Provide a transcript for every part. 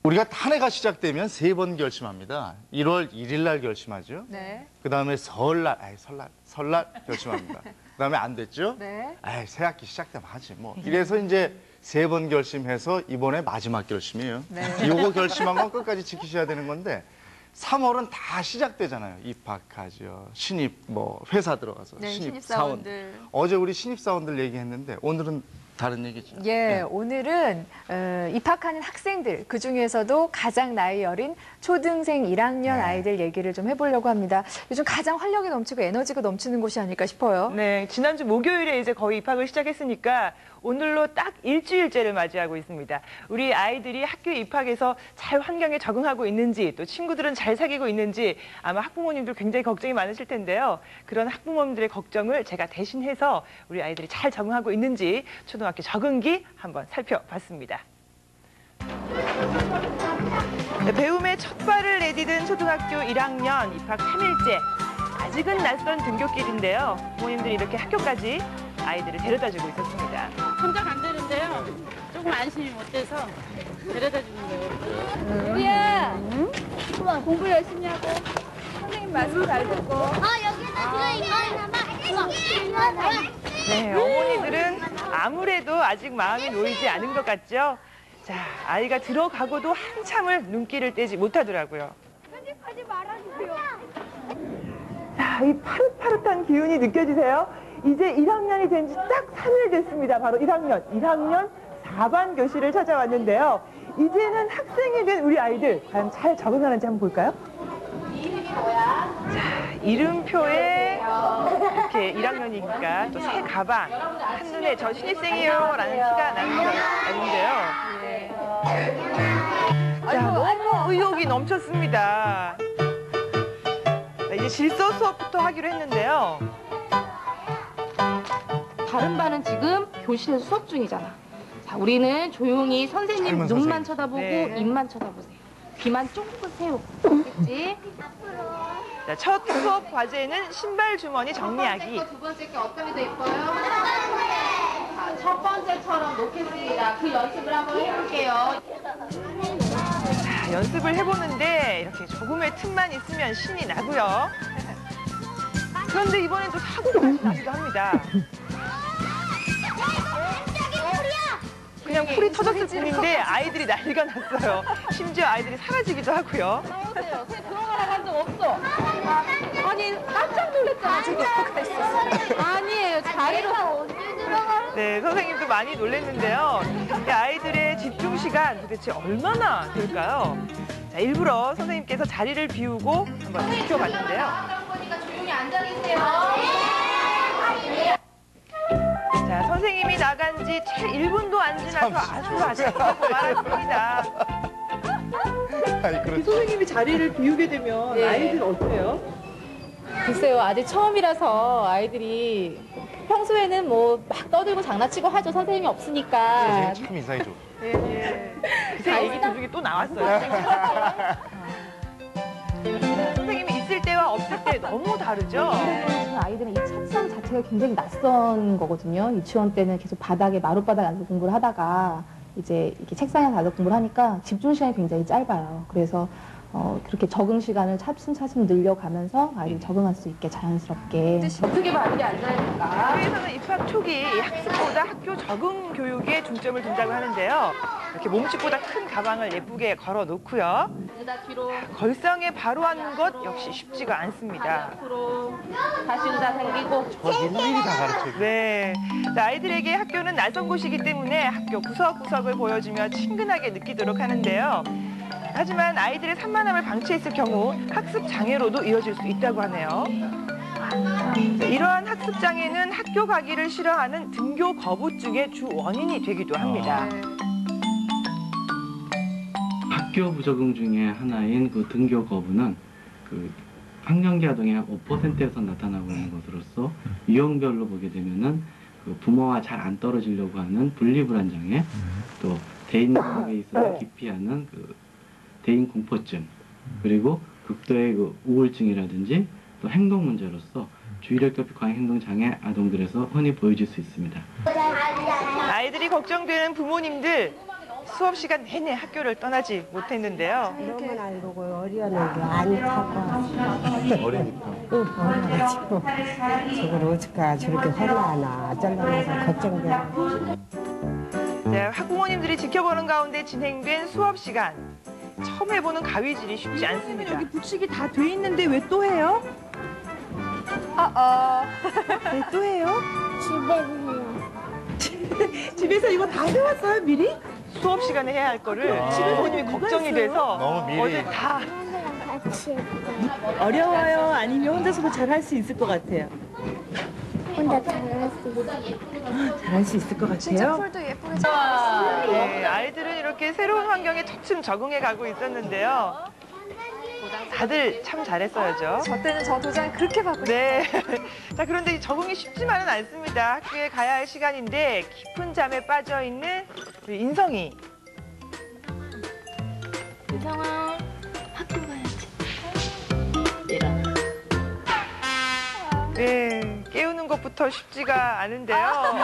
우리가 한 해가 시작되면 3번 결심합니다. 1월 1일 날 결심하죠. 네. 그다음에 설날 결심합니다. 그다음에 안 됐죠? 네. 새 학기 시작되면 하지 뭐. 이래서 이제 3번 결심해서 이번에 마지막 결심이에요. 네. 이거 결심한 건 끝까지 지키셔야 되는 건데 3월은 다 시작되잖아요. 입학하죠. 신입 회사 들어가서 네, 신입사원. 신입사원들. 어제 우리 신입사원들 얘기했는데 오늘은 다른 얘기죠. 예, 오늘은 입학하는 학생들, 그중에서도 가장 나이 어린 초등생 1학년 아이들 얘기를 좀 해보려고 합니다. 요즘 가장 활력이 넘치고 에너지가 넘치는 곳이 아닐까 싶어요. 네, 지난주 목요일에 이제 거의 입학을 시작했으니까 오늘로 딱 일주일째를 맞이하고 있습니다. 우리 아이들이 학교에 입학해서 잘 환경에 적응하고 있는지, 또 친구들은 잘 사귀고 있는지 아마 학부모님들 굉장히 걱정이 많으실 텐데요. 그런 학부모님들의 걱정을 제가 대신해서 우리 아이들이 잘 적응하고 있는지 초등학교 적응기 한번 살펴봤습니다. 네, 배움의 첫 발을 내디딘 초등학교 1학년 입학 3일째. 아직은 낯선 등굣길인데요. 부모님들이 이렇게 학교까지 아이들을 데려다주고 있었습니다. 혼자 간다는데요. 조금 안심이 못 돼서 데려다 주는 거예요. 우리야, 공부 열심히 하고 선생님 말씀 잘 듣고. 여기다 들어있는 거. 네, 어머니들은 아무래도 아직 마음이 놓이지 않은 것 같죠? 자, 아이가 들어가고도 한참을 눈길을 떼지 못하더라고요. 편집하지 말아주세요. 자, 이 파릇파릇한 기운이 느껴지세요? 이제 1학년이 된 지 딱 3일 됐습니다. 바로 1학년 4반 교실을 찾아왔는데요. 이제는 학생이 된 우리 아이들 과연 잘 적응하는지 한번 볼까요? 이름이 뭐야? 자, 이름표에 이렇게 1학년이니까 또 새 가방, 한눈에 저 신입생이에요 라는 티가 나는데요. 자, 너무 의욕이 넘쳤습니다. 자, 이제 질서 수업부터 하기로 했는데요. 다른 반은 지금 교실에서 수업 중이잖아. 자, 우리는 조용히 선생님 젊은 눈만 선생님. 쳐다보고 네. 입만 쳐다보세요. 귀만 쫑긋 세우고. 알겠지? 자, 첫 수업 과제는 신발 주머니 정리하기. 두 번째 게 어떤 게 더 예뻐요? 자, 첫 번째처럼 놓겠습니다. 그 연습을 한번 해볼게요. 자, 연습을 해보는데 이렇게 조금의 틈만 있으면 신이 나고요. 그런데 이번엔 또 사고가 나기도 합니다. 그냥 풀이 터졌을 뿐인데 아이들이 난리가 났어요. 심지어 아이들이 사라지기도 하고요. 나오세요. 그냥 들어가라고 한 적 없어. 아니, 깜짝 놀랐잖아. 저기 아니에요. 자리로. 네, 선생님도 많이 놀랐는데요. 이 아이들의 집중 시간 도대체 얼마나 될까요? 자, 일부러 선생님께서 자리를 비우고 한번 지켜봤는데요. 보니까 조용히 앉아 계세요. 자, 선생님이 나간 지 채 1분도 안 지나서 아주 아쉽다고 말았습니다. 아니, 그렇죠. 선생님이 자리를 비우게 되면 네. 아이들 어때요? 글쎄요, 아직 처음이라서 아이들이 평소에는 뭐 막 떠들고 장난치고 하죠. 선생님이 없으니까. 선생님 참 인상이 좋아. 그 얘기 도중에 또 나왔어요. 선생님이 있을 때와 없을 때 너무 다르죠? 지금 아이들은 이 책상 자체가 굉장히 낯선 거거든요. 유치원 때는 계속 바닥에 마룻바닥에 앉아서 공부를 하다가 이제 이렇게 책상에 앉아서 공부를 하니까 집중 시간이 굉장히 짧아요. 그래서 그렇게 적응 시간을 차츰차츰 늘려가면서 아이들이 적응할 수 있게 자연스럽게. 어떻게 아이들이 앉아야 될까? 학교에서는 입학 초기 학습보다 학교 적응 교육에 중점을 둔다고 하는데요. 이렇게 몸집보다 큰 가방을 예쁘게 걸어 놓고요. 의자 뒤로. 걸상에 바로 앉는 것 역시 쉽지가 않습니다. 앞으로. 다시 의자 당기고. 저 일일이 다 가르쳐줘. 네, 자, 아이들에게 학교는 낯선 곳이기 때문에 학교 구석구석을 보여주며 친근하게 느끼도록 하는데요. 하지만 아이들의 산만함을 방치했을 경우 학습 장애로도 이어질 수 있다고 하네요. 이러한 학습 장애는 학교 가기를 싫어하는 등교 거부증의 주 원인이 되기도 합니다. 학교 부적응 중에 하나인 그 등교 거부는 그 학령기 아동의 5%에서 나타나고 있는 것으로서 유형별로 보게 되면은 그 부모와 잘 안 떨어지려고 하는 분리불안 장애, 또 대인 관계에 있어서 기피하는 그 대인 공포증, 그리고 극도의 그 우울증이라든지 또 행동 문제로서 주의력결핍 과잉 행동 장애 아동들에서 흔히 보여질 수 있습니다. 아이들이 걱정되는 부모님들, 수업 시간 내내 학교를 떠나지 못했는데요. 너무 안 보고 어려운데 안 타고 어리니까. 어려가지고 저걸 어떡하 저렇게 혼나나 잘라놔서 걱정돼. 네, 학부모님들이 지켜보는 가운데 진행된 수업 시간. 처음 해보는 가위질이 쉽지 않습니다. 여기 붙이기 다 돼 있는데 왜 또 해요? 왜 또 해요? 집에서 이거 다 해왔어요 미리? 수업 시간에 해야 할 거를 부모님이 걱정이 돼서 너무 미리. 어제 다 어려워요? 아니면 혼자서도 잘 할 수 있을 것 같아요? 혼자 잘할 수 있어. 잘 할 수 있을 것 진짜 같아요? 풀도 예쁘게 잘 네, 아이들은 이렇게 새로운 환경에 차츰 적응해 가고 있었는데요. 다들 참 잘했어야죠. 저 때는 저 도장이 그렇게 바쁘 네. 자, 그런데 이 적응이 쉽지만은 않습니다. 학교에 가야 할 시간인데 깊은 잠에 빠져 있는 우리 인성이. 이성아, 학교 가야지. 네, 깨우는 것부터 쉽지가 않은데요.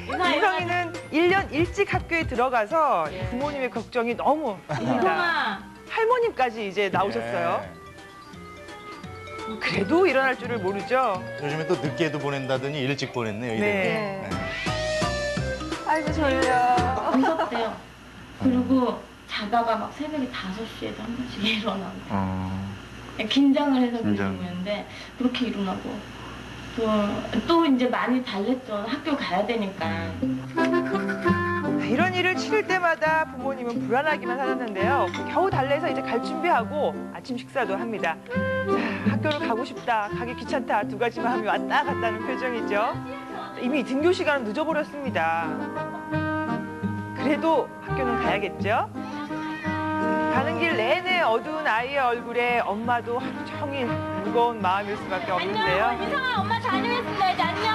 인성이는 1년 일찍 학교에 들어가서 부모님의 걱정이 너무 큽니다. 할머님까지 이제 나오셨어요. 그래도 일어날 줄을 모르죠. 요즘에 또 늦게도 보낸다더니 일찍 보냈네요. 네. 아이고 졸려. 무섭대요. 그리고 자다가 막 새벽에 5시에도 한 번씩 일어나고 긴장을 해서 긴장. 그러는데 그렇게 일어나고 또 이제 많이 달랬죠. 학교 가야 되니까. 이런 일을 치를 때마다 부모님은 불안하기만 하셨는데요. 겨우 달래서 이제 갈 준비하고 아침 식사도 합니다. 자, 학교를 가고 싶다, 가기 귀찮다 두 가지만 하면 왔다 갔다 하는 표정이죠. 이미 등교 시간은 늦어버렸습니다. 그래도 학교는 가야겠죠. 가는 길 내내 어두운 아이의 얼굴에 엄마도 하루 종일 무거운 마음일 수밖에 없는데요. 안녕, 이성아, 엄마 다녀오겠습니다. 이제 안녕.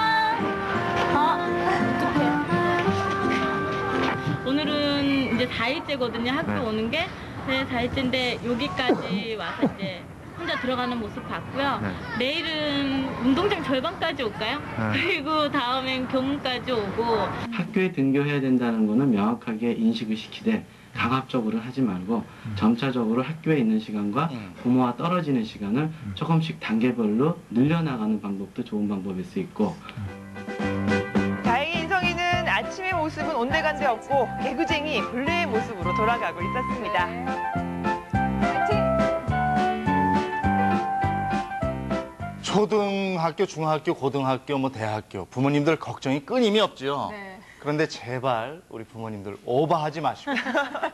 오늘은 이제 4일째거든요. 학교 오는 게. 네, 4일째인데 여기까지 와서 이제 혼자 들어가는 모습 봤고요. 내일은 운동장 절반까지 올까요? 그리고 다음엔 교문까지 오고. 학교에 등교해야 된다는 거는 명확하게 인식을 시키되 강압적으로 하지 말고 점차적으로 학교에 있는 시간과 부모와 떨어지는 시간을 조금씩 단계별로 늘려나가는 방법도 좋은 방법일 수 있고. 다행히 인성이는 아침의 모습은 온데간데 없고 개구쟁이 본래의 모습으로 돌아가고 있었습니다. 초등학교, 중학교, 고등학교, 뭐 대학교 부모님들 걱정이 끊임이 없죠. 네. 그런데 제발 우리 부모님들 오버하지 마시고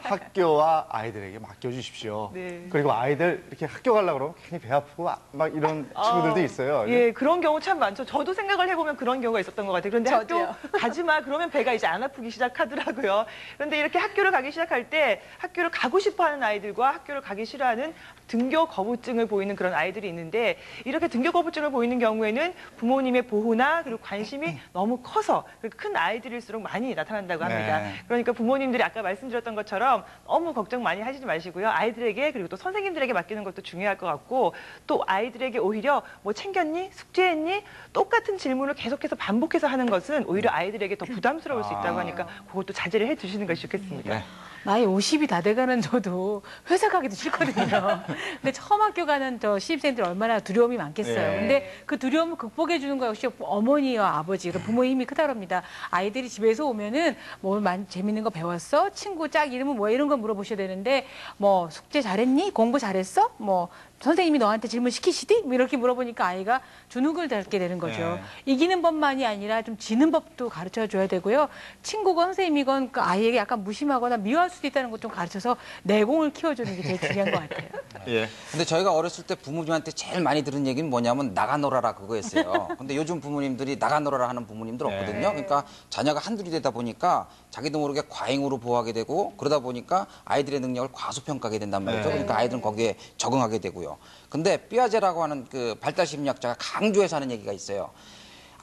학교와 아이들에게 맡겨주십시오. 네. 그리고 아이들 이렇게 학교 가려고 그러면 괜히 배 아프고 막 이런 친구들도 있어요. 예, 그런 경우 참 많죠. 저도 생각을 해보면 그런 경우가 있었던 것 같아요. 그런데 저도요. 학교 가지 마 그러면 배가 이제 안 아프기 시작하더라고요. 그런데 이렇게 학교를 가기 시작할 때 학교를 가고 싶어하는 아이들과 학교를 가기 싫어하는 등교 거부증을 보이는 그런 아이들이 있는데 이렇게 등교 거부증을 보이는 경우에는 부모님의 보호나 그리고 관심이 너무 커서 큰 아이들일수록 많이 나타난다고 합니다. 네. 그러니까 부모님들이 아까 말씀드렸던 것처럼 너무 걱정 많이 하시지 마시고요. 아이들에게 그리고 또 선생님들에게 맡기는 것도 중요할 것 같고 또 아이들에게 오히려 뭐 챙겼니? 숙제했니? 똑같은 질문을 계속해서 반복해서 하는 것은 오히려 아이들에게 더 부담스러울 수 있다고 하니까 그것도 자제를 해 주시는 것이 좋겠습니다. 네. 나이 50이 다 돼가는 저도 회사 가기도 싫거든요. 근데 처음 학교 가는 저 신입생들 얼마나 두려움이 많겠어요. 네. 근데 그 두려움을 극복해 주는 거 역시 어머니와 아버지, 그리고 부모의 힘이 크다 그럽니다. 아이들이 집에서 오면은 뭐 재밌는 거 배웠어? 친구 짝 이름은 뭐야? 이런 거 물어보셔야 되는데 뭐 숙제 잘했니? 공부 잘했어? 뭐 선생님이 너한테 질문 시키시디? 뭐 이렇게 물어보니까 아이가 주눅을 닳게 되는 거죠. 네. 이기는 법만이 아니라 좀 지는 법도 가르쳐 줘야 되고요. 친구건 선생님이건 그 아이에게 약간 무심하거나 미워할 수도 있다는 것 좀 가르쳐서 내공을 키워주는 게 제일 중요한 것 같아요. 예. 근데 저희가 어렸을 때 부모님한테 제일 많이 들은 얘기는 뭐냐면 나가 놀아라 그거였어요. 근데 요즘 부모님들이 나가 놀아라 하는 부모님들 없거든요. 그러니까 자녀가 한둘이 되다 보니까 자기도 모르게 과잉으로 보호하게 되고 그러다 보니까 아이들의 능력을 과소평가하게 된단 말이죠. 그러니까 아이들은 거기에 적응하게 되고요. 근데 삐아제라고 하는 그 발달심리학자가 강조해서 하는 얘기가 있어요.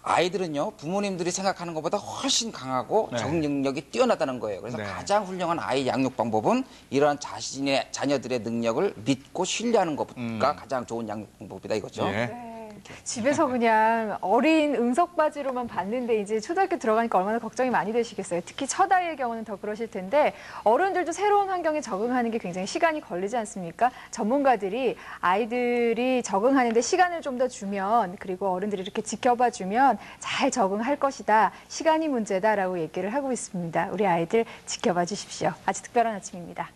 아이들은요, 부모님들이 생각하는 것보다 훨씬 강하고 적응 능력이 뛰어나다는 거예요. 그래서 가장 훌륭한 아이 양육 방법은 이러한 자신의 자녀들의 능력을 믿고 신뢰하는 것가 가장 좋은 양육 방법이다 이거죠. 집에서 그냥 어린 응석 바지로만 봤는데 이제 초등학교 들어가니까 얼마나 걱정이 많이 되시겠어요. 특히 첫 아이의 경우는 더 그러실 텐데 어른들도 새로운 환경에 적응하는 게 굉장히 시간이 걸리지 않습니까? 전문가들이 아이들이 적응하는데 시간을 좀 더 주면 그리고 어른들이 이렇게 지켜봐 주면 잘 적응할 것이다. 시간이 문제다라고 얘기를 하고 있습니다. 우리 아이들 지켜봐 주십시오. 아주 특별한 아침입니다.